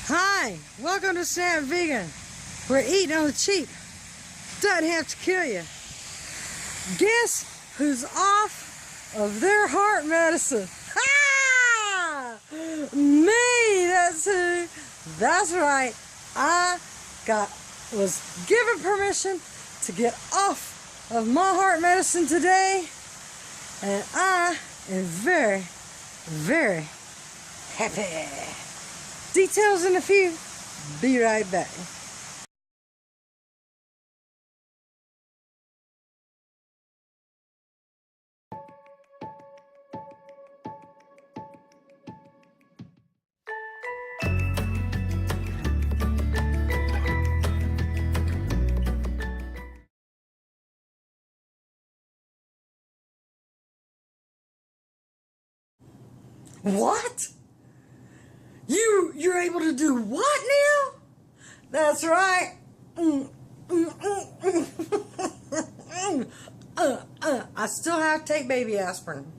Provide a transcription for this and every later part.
Hi, welcome to Snap Vegan. We're eating on the cheap. Doesn't have to kill you. Guess who's off of their heart medicine? Ha! Me, that's who. That's right. I was given permission to get off of my heart medicine today, and I am very, very happy. Details in a few. Be right back. What? You're able to do what now? That's right. I still have to take baby aspirin.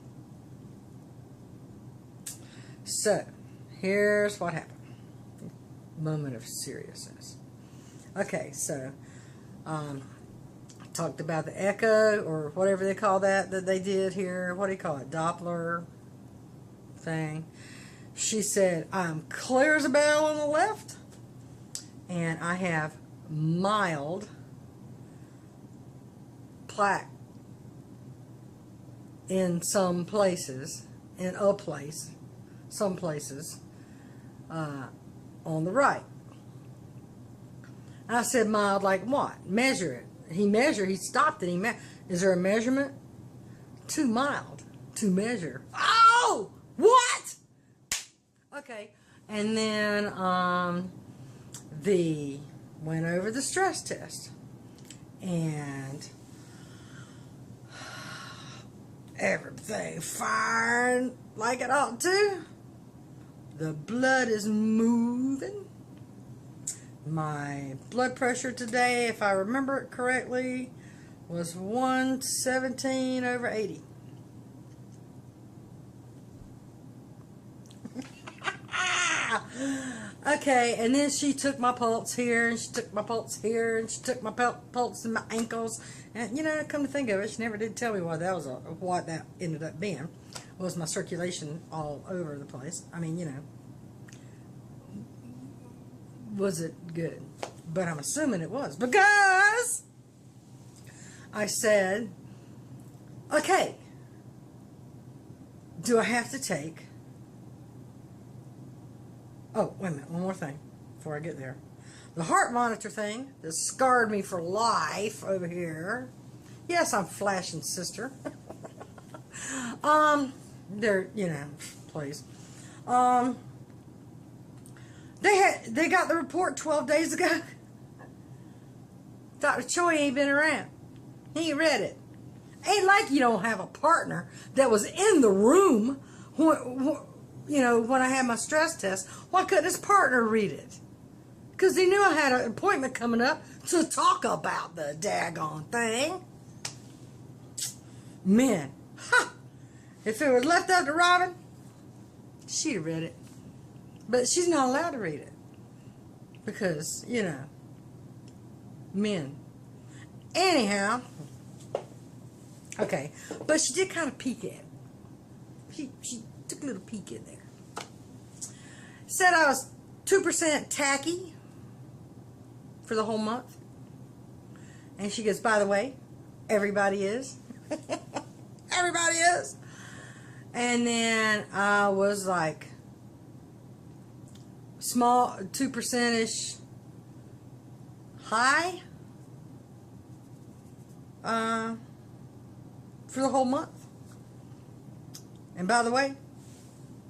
So, here's what happened. Moment of seriousness. Okay, so I talked about the echo or whatever they call that they did here. What do you call it? Doppler thing. She said, I'm clear as a bell on the left, and I have mild plaque in some places, some places on the right. I said, mild like what? Measure it. He stopped it. Is there a measurement? Too mild to measure. Oh! What? Okay, and then went over the stress test, and everything firing like it ought to. The blood is moving. My blood pressure today, if I remember it correctly, was 117/80. Okay, and then she took my pulse here, and she took my pulse here, and she took my pulse in my ankles. And come to think of it, she never did tell me what that ended up being. Was my circulation all over the place? I mean, was it good? But I'm assuming it was, because I said, okay, do I have to take... Oh, wait a minute, one more thing before I get there. The heart monitor thing that scarred me for life over here. Yes, I'm flashing, sister. They're, please. They got the report 12 days ago. Dr. Choi ain't been around. He ain't read it. Ain't like you don't have a partner that was in the room when I had my stress test. Why couldn't his partner read it? Because he knew I had an appointment coming up to talk about the daggone thing. Man, if it was left up to Robin, she'd have read it. But she's not allowed to read it. Because, men. Anyhow, okay, but she did kind of peek at it. She took a little peek in there. Said I was 2% tacky for the whole month. And she goes, by the way, everybody is. Everybody is. And then I was like small 2%-ish high for the whole month. And by the way,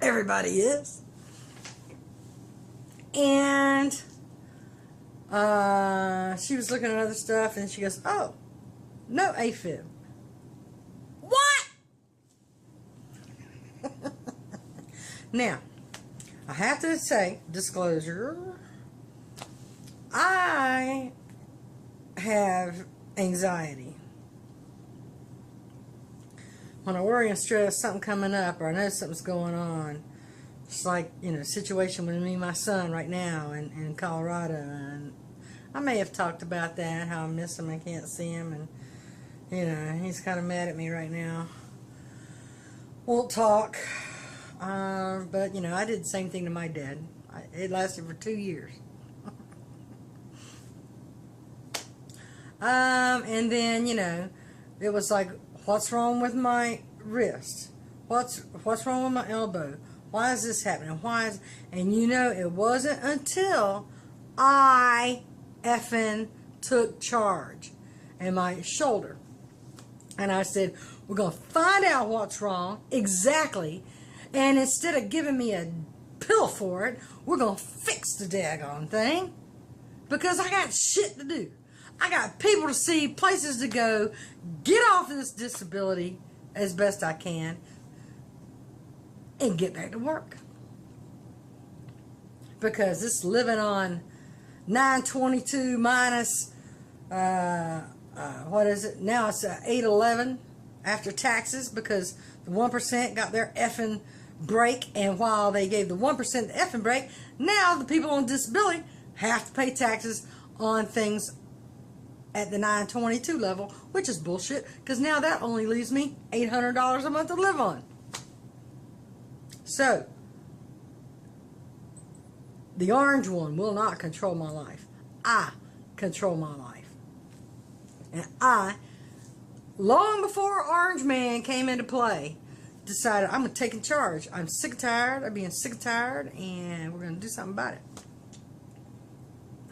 everybody is. And she was looking at other stuff, and she goes, oh, no AFib. What? Now, I have to say, disclosure, I have anxiety. When I worry and stress something coming up, or I know something's going on, It's like, situation with me and my son right now in Colorado. And I may have talked about that, how I miss him, I can't see him. And, he's kind of mad at me right now. Won't talk. But, I did the same thing to my dad. It lasted for 2 years. And then, it was like, what's wrong with my wrist? What's wrong with my elbow? Why is this happening? And it wasn't until I effing took charge and my shoulder. And I said, we're going to find out what's wrong exactly. And instead of giving me a pill for it, we're going to fix the daggone thing. Because I got shit to do. I got people to see, places to go, get off of this disability as best I can, and get back to work. Because this living on 922 minus, what is it? Now it's 811 after taxes, because the 1% got their effing break, and while they gave the 1% the effing break, now the people on disability have to pay taxes on things at the 922 level, which is bullshit, because now that only leaves me $800 a month to live on. So, the orange one will not control my life. I control my life. And I, long before Orange Man came into play, decided I'm going to take in charge. I'm sick and tired of being sick and tired, and we're going to do something about it.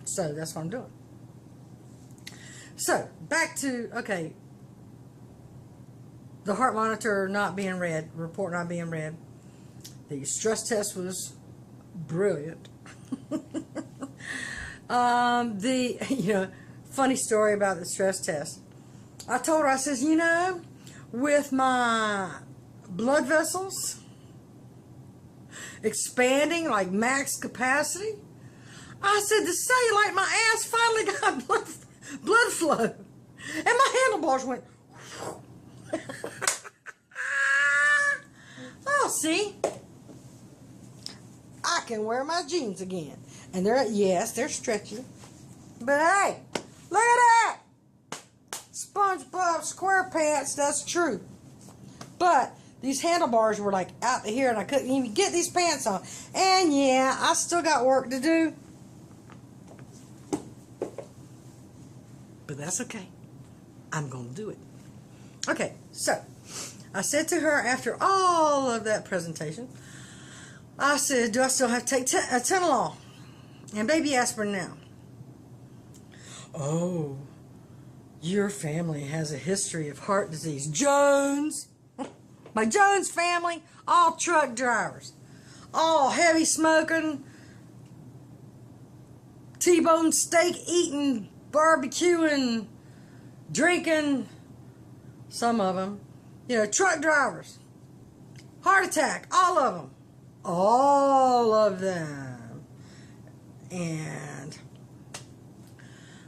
So, that's what I'm doing. So, back to, okay, the heart monitor not being read, report not being read. The stress test was brilliant. Funny story about the stress test. I told her, I says, with my blood vessels expanding like max capacity, I said, the cellulite in my ass finally got blood flow. And my handlebars went, oh, see? I can wear my jeans again. And they're stretchy. But hey, look at that! SpongeBob SquarePants, that's true. But these handlebars were like out to here, and I couldn't even get these pants on. And yeah, I still got work to do. But that's okay. I'm going to do it. Okay, so I said to her after all of that presentation, I said, do I still have to take Tylenol and baby aspirin now? Oh, your family has a history of heart disease. Jones, my Jones family, all truck drivers, all heavy smoking, T-bone steak eating, barbecuing, drinking, some of them, truck drivers, heart attack, all of them. All of them. And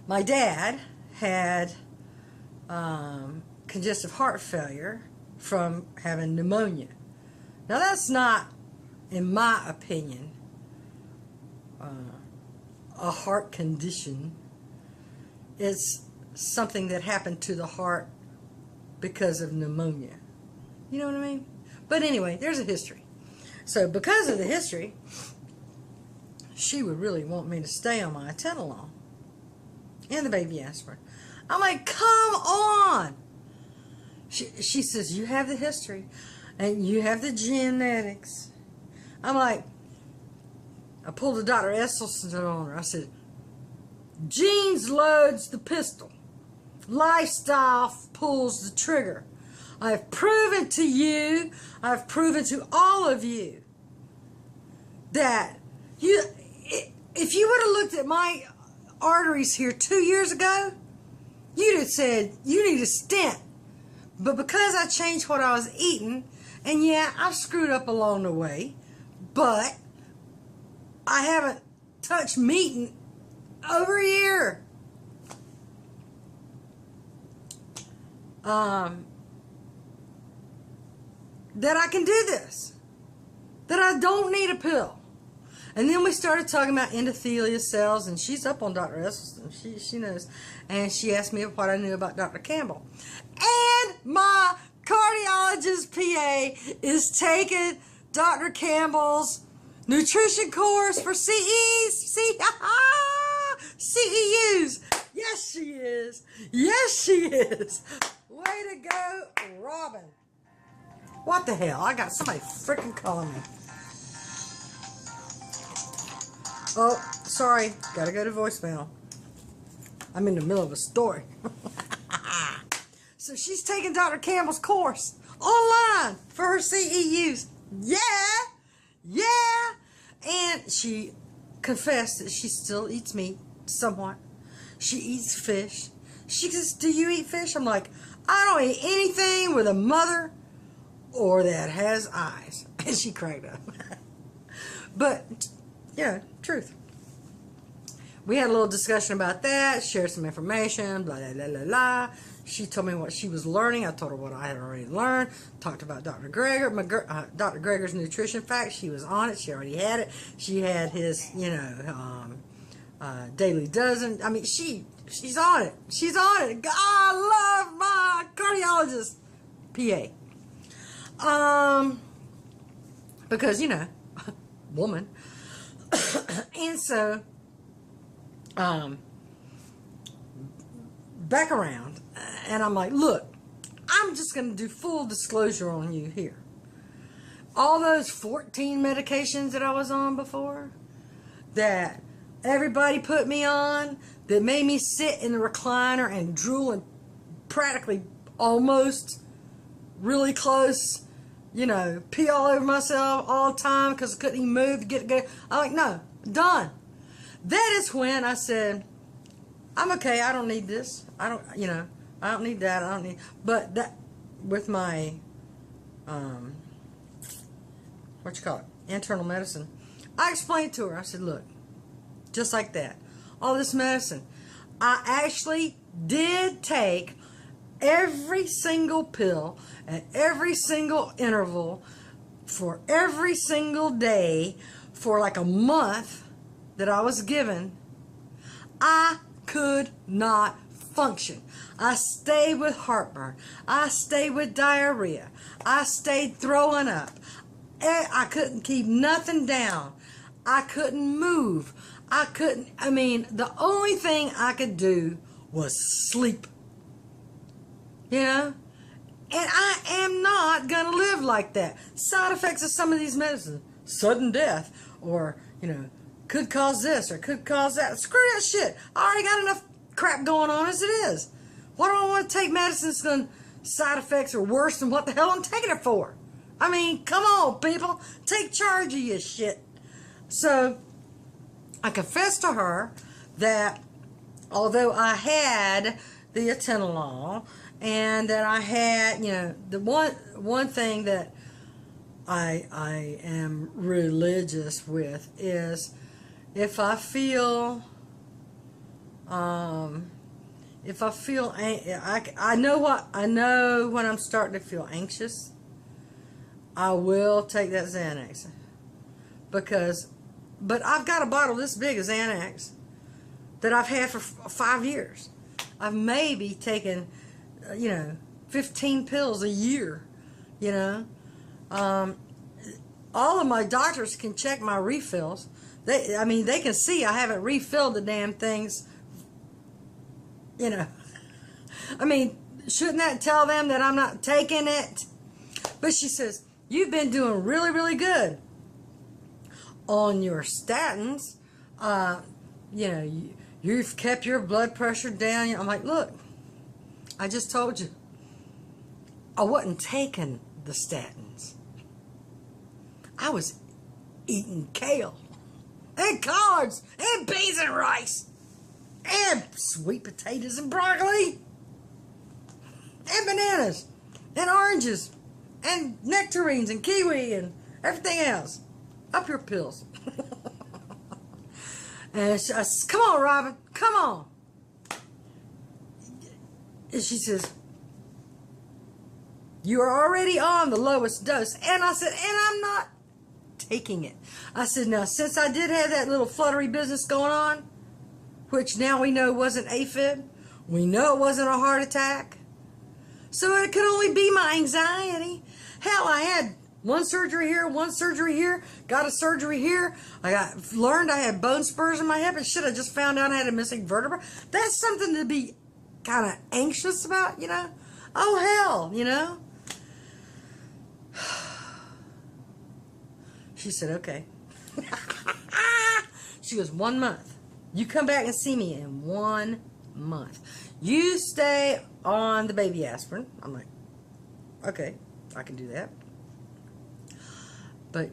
my dad had congestive heart failure from having pneumonia. Now that's not, in my opinion, a heart condition. It's something that happened to the heart because of pneumonia. You know what I mean? But anyway, there's a history. So because of the history, she would really want me to stay on my Tylenol and the baby aspirin. I'm like, come on! She says, you have the history and you have the genetics. I'm like, I pulled a Dr. Esselstyn on her. I said, genes loads the pistol. Lifestyle pulls the trigger. I've proven to you, I've proven to all of you that if you would have looked at my arteries here 2 years ago, you'd have said, you need a stent. But because I changed what I was eating, and yeah, I've screwed up along the way, but I haven't touched meat in over a year. That I can do this. that I don't need a pill. And then we started talking about endothelial cells, and she's up on Dr. Esselstyn. She knows. And she asked me what I knew about Dr. Campbell. And my cardiologist PA is taking Dr. Campbell's nutrition course for CEUs. Yes, she is. Yes, she is. Way to go, Robin. What the hell? I got somebody freaking calling me. Oh, sorry. Gotta go to voicemail. I'm in the middle of a story. So she's taking Dr. Campbell's course online for her CEUs. Yeah. Yeah. And she confessed that she still eats meat somewhat. She eats fish. She says, do you eat fish? I'm like, I don't eat anything with a mother or that has eyes. And she cracked up. But, yeah, truth. We had a little discussion about that, shared some information, blah, blah, blah, blah, blah. She told me what she was learning. I told her what I had already learned. Talked about Dr. Dr. Greger's nutrition facts. She was on it. She already had it. She had his, daily dozen. I mean, she's on it. She's on it. I love my cardiologist PA. Because, woman. And so, back around, and I'm like, look, I'm just going to do full disclosure on you here. All those 14 medications that I was on before, that everybody put me on, that made me sit in the recliner and drool and practically almost really close, pee all over myself all the time because I couldn't even move to get it good. I'm like, no, done. That is when I said, I'm okay, I don't need this. I don't need that. I don't need, but that, with my, internal medicine, I explained to her, I said, look, just like that, all this medicine, I actually did take every single pill at every single interval for every single day for like a month that I was given. I could not function. I stayed with heartburn. I stayed with diarrhea. I stayed throwing up. I couldn't keep nothing down. I couldn't move. The only thing I could do was sleep. And I am not going to live like that. Side effects of some of these medicines, sudden death, or, could cause this or could cause that. Screw that shit. I already got enough crap going on as it is. Why do I want to take medicine that's going to side effects are worse than what the hell I'm taking it for? I mean, come on, people. Take charge of your shit. So, I confessed to her that although I had the atenolol and that I had, the one thing that I am religious with is if I feel I know when I'm starting to feel anxious, I will take that Xanax. But I've got a bottle this big of Xanax that I've had for 5 years. I've maybe taken, 15 pills a year, all of my doctors can check my refills. They can see I haven't refilled the damn things, shouldn't that tell them that I'm not taking it? But she says, you've been doing really, really good on your statins. You've kept your blood pressure down. I'm like, look, I just told you, I wasn't taking the statins. I was eating kale and collards and beans and rice and sweet potatoes and broccoli and bananas and oranges and nectarines and kiwi and everything else. Up your pills. And I said, come on, Robin, come on. And she says, you are already on the lowest dose. And I said, and I'm not taking it. I said, now, since I did have that little fluttery business going on, which now we know wasn't AFib, we know it wasn't a heart attack, so it could only be my anxiety. Hell, I had one surgery here, got a surgery here. Learned I had bone spurs in my hip, and shit, I just found out I had a missing vertebra. That's something to be kind of anxious about, you know? Oh, hell, you know? She said, okay. She goes, 1 month. You come back and see me in 1 month. You stay on the baby aspirin. I'm like, okay, I can do that. But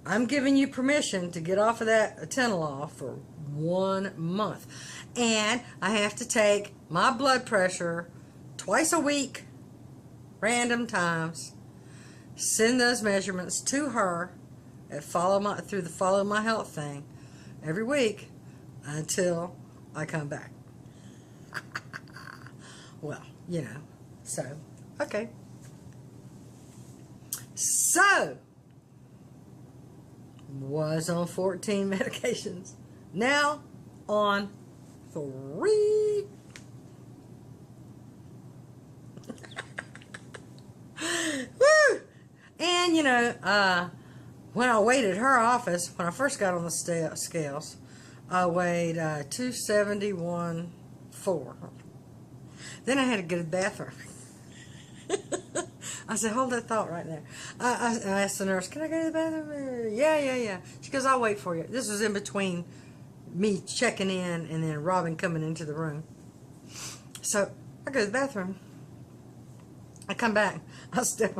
I'm giving you permission to get off of that atenolol for 1 month. And I have to take my blood pressure twice a week, random times, send those measurements to her and through the follow my health thing every week until I come back. Well, you know, so, okay. So, was on 14 medications. Now on 3. Woo! And, you know, when I weighed at her office, when I first got on the scales, I weighed 271.4. Then I had to go to the bathroom. I said, hold that thought right there. I asked the nurse, can I go to the bathroom? Yeah. She goes, I'll wait for you. This was in between me checking in and then Robin coming into the room. So I go to the bathroom. I come back. I step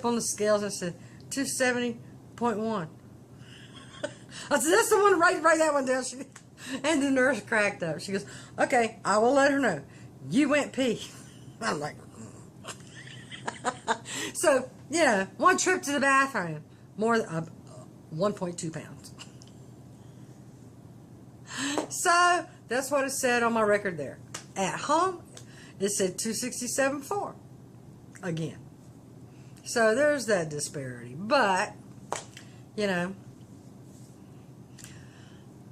on the scales and I said, 270.1. I said, that's the one, write that one down. And the nurse cracked up. She goes, okay, I will let her know. You went pee. I'm like, so, yeah, one trip to the bathroom, more than 1.2 pounds. So, that's what it said on my record there. At home, it said 267.4 again. So, there's that disparity. But, you know,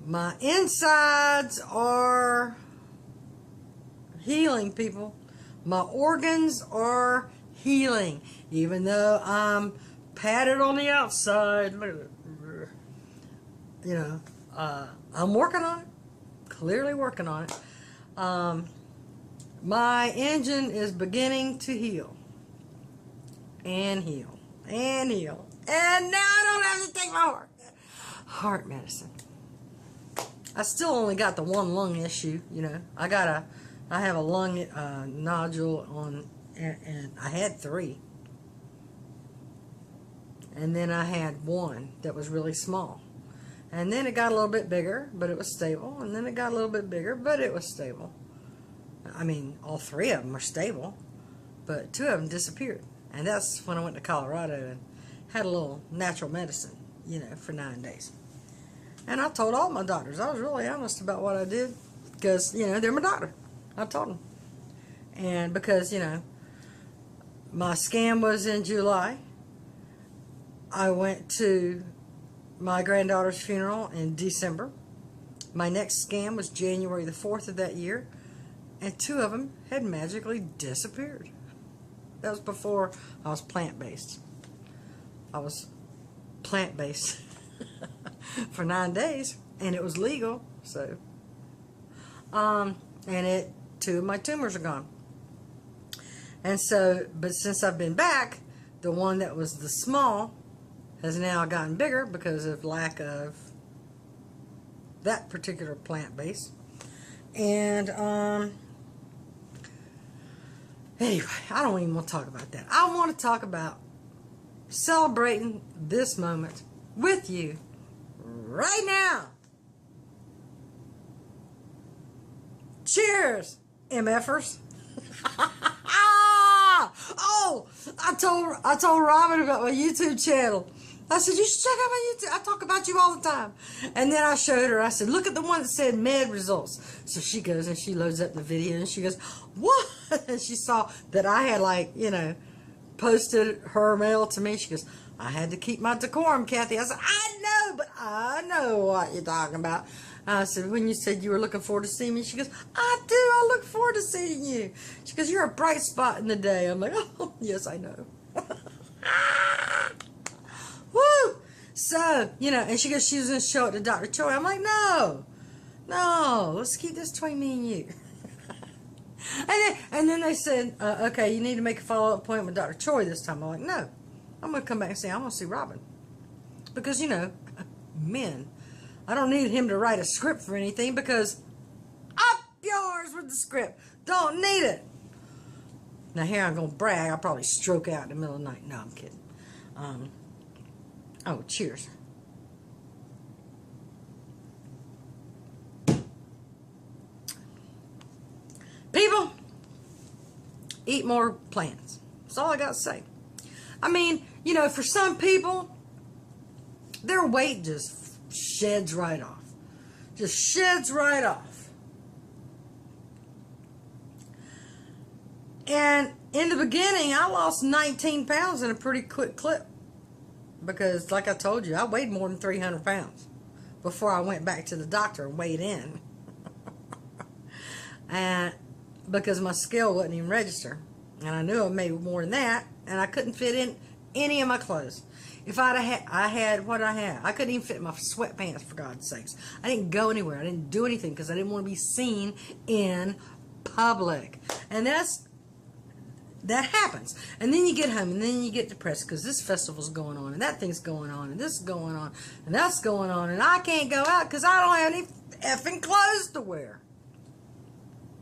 my insides are healing, people. My organs are healing, even though I'm padded on the outside. You know, I'm working on it. Clearly working on it. My engine is beginning to heal. And heal. And heal. And now I don't have to take my heart medicine. I still only got the one lung issue, you know. I have a lung nodule on, and I had 3. And then I had 1 that was really small. And then it got a little bit bigger, but it was stable. And then it got a little bit bigger, but it was stable. I mean, all 3 of them are stable, but 2 of them disappeared. And that's when I went to Colorado and had a little natural medicine, you know, for 9 days. And I told all my doctors. I was really honest about what I did because, you know, they're my doctor. I told them. And because, you know, my scan was in July. I went to my granddaughter's funeral in December. My next scan was January the 4th of that year. And 2 of them had magically disappeared. That was before I was plant-based. I was plant-based for 9 days. And it was legal, so. And 2 of my tumors are gone. And so, but since I've been back, the one that was the small has now gotten bigger because of lack of that particular plant base. And, anyway, I don't even want to talk about that. I want to talk about celebrating this moment with you right now. Cheers, MFers. Oh, I told Robin about my YouTube channel. I said, you should check out my YouTube. I talk about you all the time. And then I showed her. I said, look at the one that said med results. So she goes and she loads up the video and she goes, what? And she saw that I had, like, you know, posted her mail to me. She goes, I had to keep my decorum, Kathy. I said, I know, but I know what you're talking about. I said, when you said you were looking forward to seeing me, she goes, I do. I look forward to seeing you. She goes, you're a bright spot in the day. I'm like, oh, yes, I know. Woo! So, and she goes, she was going to show it to Dr. Choi. I'm like, no, let's keep this between me and you. and then they said, okay, you need to make a follow-up appointment with Dr. Choi this time. I'm like, no, I'm going to come back and say, I'm going to see Robin. Because, men, I don't need him to write a script for anything because up yours with the script. Don't need it. Now here I'm going to brag. I'll probably stroke out in the middle of the night. No, I'm kidding. Oh, cheers. People, eat more plants. That's all I got to say. I mean, for some people, their weight just sheds right off. Just sheds right off. And in the beginning, I lost 19 pounds in a pretty quick clip. Because, like I told you, I weighed more than 300 pounds before I went back to the doctor and weighed in. And because my scale wouldn't even register. And I knew I made more than that. And I couldn't fit in any of my clothes. If I had what I had. I couldn't even fit in my sweatpants, for God's sakes. I didn't go anywhere. I didn't do anything because I didn't want to be seen in public. And that happens. And then you get home and then you get depressed because this festival's going on and that thing's going on and this is going on and that's going on and I can't go out because I don't have any effing clothes to wear.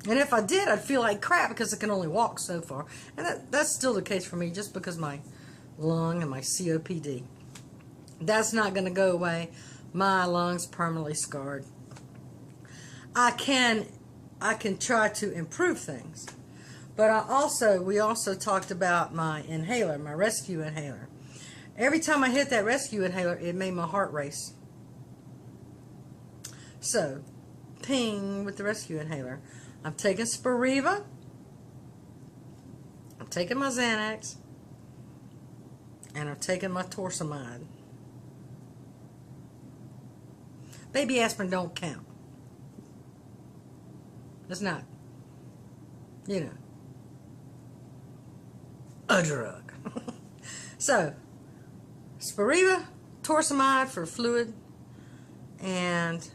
And if I did, I'd feel like crap because I can only walk so far. And that's still the case for me just because my lung and my COPD. That's not going to go away. My lungs permanently scarred. I can try to improve things. But we also talked about my inhaler, my rescue inhaler. Every time I hit that rescue inhaler, it made my heart race. So, ping with the rescue inhaler. I'm taking Spiriva. I'm taking my Xanax. And I'm taking my torsemide. Baby aspirin don't count. It's not, a drug. So, Spiriva, torsemide for fluid, and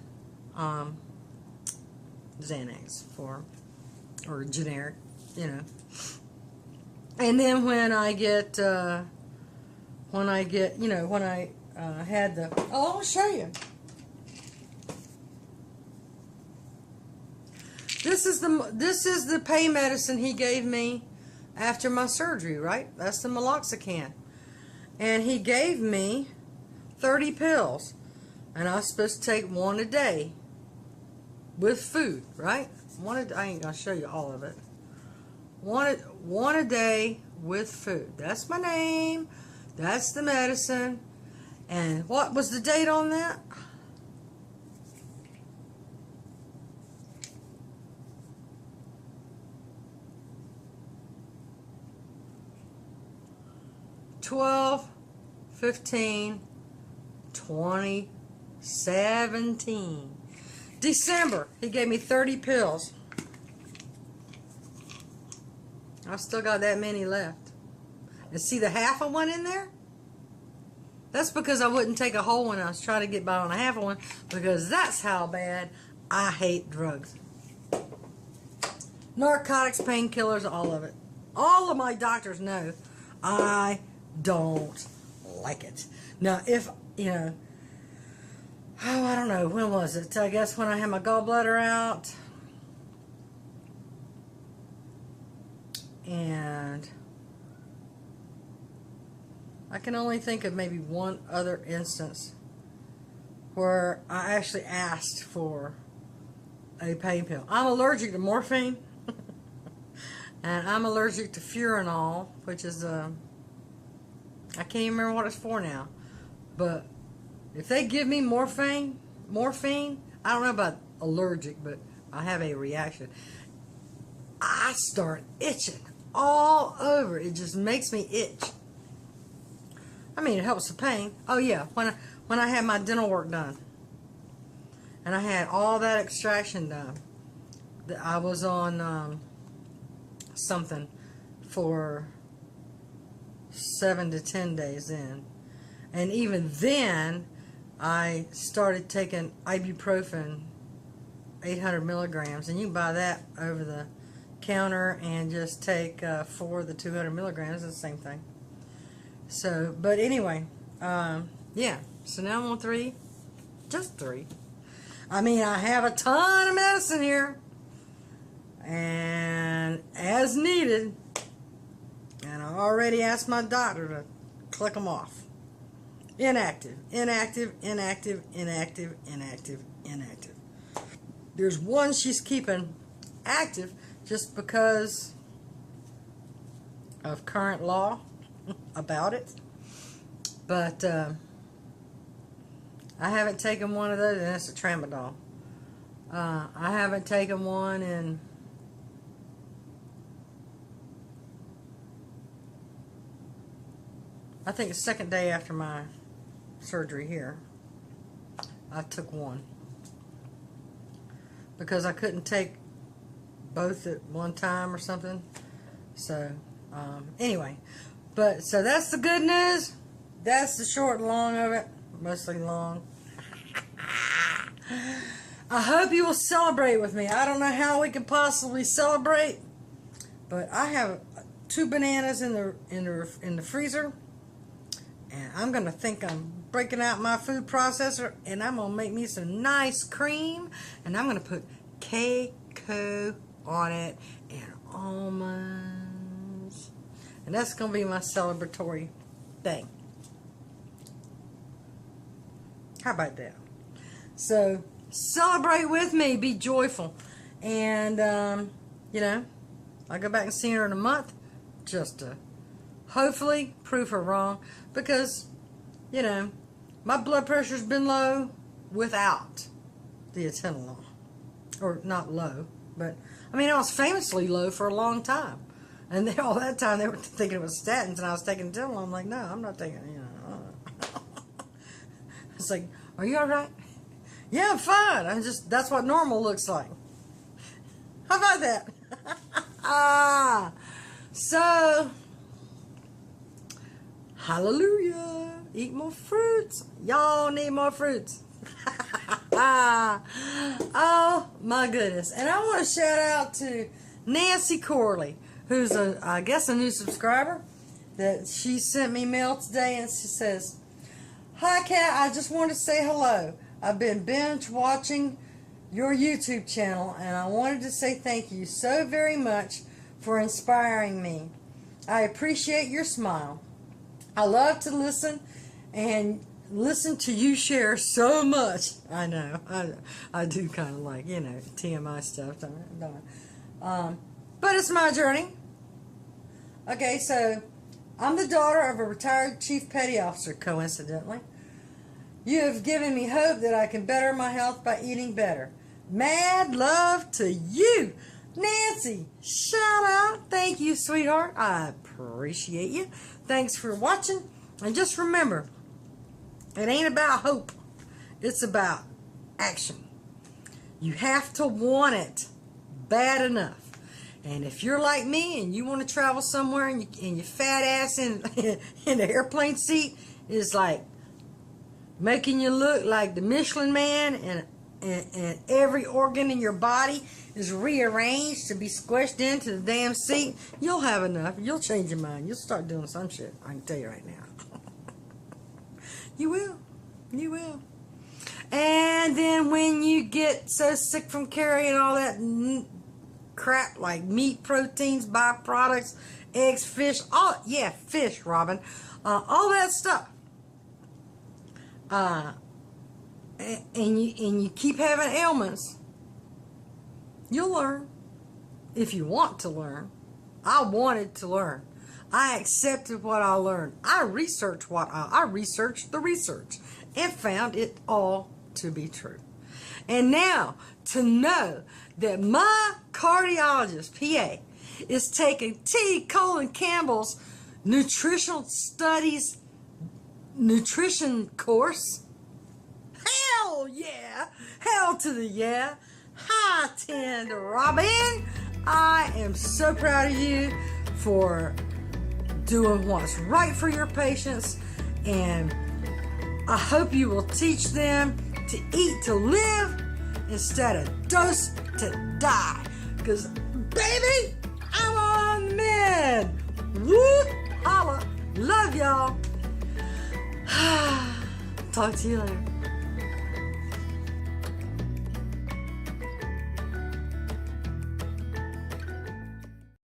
Xanax or generic, And then when I had the, I'll show you. This is the pain medicine he gave me after my surgery, right? That's the meloxicam. And he gave me 30 pills. And I was supposed to take one a day with food, right? I ain't going to show you all of it. One a day with food. That's my name. That's the medicine. And what was the date on that? December 2017. December. He gave me 30 pills. I've still got that many left. And see the half of one in there? That's because I wouldn't take a whole one. I was trying to get by on a half of one because that's how bad I hate drugs. Narcotics, painkillers, all of it. All of my doctors know I don't like it. Now, if, I don't know, when was it? I guess when I had my gallbladder out. And I can only think of maybe one other instance where I actually asked for a pain pill. I'm allergic to morphine. And I'm allergic to Furanol, which is I can't even remember what it's for now. But if they give me morphine, I don't know about allergic, but I have a reaction. I start itching all over. It just makes me itch. I mean, it helps the pain. Oh yeah, when I had my dental work done, and I had all that extraction done, I was on something for 7 to 10 days in, and even then, I started taking ibuprofen, 800 milligrams, and you can buy that over the counter and just take 4 of the 200 milligrams. It's the same thing. So, but anyway, yeah. So now I'm on 3, just 3. I mean, I have a ton of medicine here, and as needed, and I already asked my doctor to click them off. Inactive, inactive, inactive, inactive, inactive, inactive. There's one she's keeping active just because of current law about it. But I haven't taken one of those, and that's a tramadol. I haven't taken one in I think the second day after my surgery here, I took one because I couldn't take both at one time or something. So anyway, but so that's the good news. That's the short and long of it, mostly long. I hope you will celebrate with me. I don't know how we can possibly celebrate, but I have 2 bananas in the freezer, and I'm gonna think I'm breaking out my food processor, and I'm gonna make me some nice cream, and I'm gonna put cacao on it and almonds, and that's gonna be my celebratory thing. How about that? So celebrate with me, be joyful, and you know, I'll go back and see her in a month just to hopefully prove her wrong, because you know, my blood pressure's been low without the atenolol, or not low, but I mean, I was famously low for a long time, and all that time they were thinking it was statins, and I was taking atenolol. I'm like, no, I'm not taking it. You know, it's like, are you all right? Yeah, I'm fine. That's what normal looks like. How about that? So, hallelujah. Eat more fruits. Y'all need more fruits. Oh, my goodness. And I want to shout out to Nancy Corley, who's, I guess, a new subscriber, that she sent me mail today, and she says, "Hi, Kat. I just want to say hello. I've been binge watching your YouTube channel, and I wanted to say thank you so very much for inspiring me. I appreciate your smile. I love to listen to you share so much." I know. I do kind of like, you know, TMI stuff, don't I? But it's my journey. Okay, so I'm the daughter of a retired chief petty officer, coincidentally. You have given me hope that I can better my health by eating better. Mad love to you, Nancy. Shout out. Thank you, sweetheart. I appreciate you. Thanks for watching. And just remember, it ain't about hope. It's about action. You have to want it bad enough. And if you're like me and you want to travel somewhere, and your fat ass in the airplane seat is like making you look like the Michelin Man, and every organ in your body is rearranged to be squished into the damn seat, you'll have enough. You'll change your mind. You'll start doing some shit. I can tell you right now. You will. You will. And then when you get so sick from carrying all that crap like meat, proteins, byproducts, eggs, fish, fish, Robin, all that stuff, and you keep having ailments, you'll learn. If you want to learn. I wanted to learn. I accepted what I learned. I researched the research and found it all to be true. And now to know that my cardiologist, PA, is taking T. Colin Campbell's nutritional studies nutrition course. Hell yeah! Hell to the yeah! Hi, Tend Robin! I am so proud of you for doing what's right for your patients, and I hope you will teach them to eat to live instead of dose to die. Because, baby, I'm on the mend. Woo! Holla! Love y'all. Talk to you later.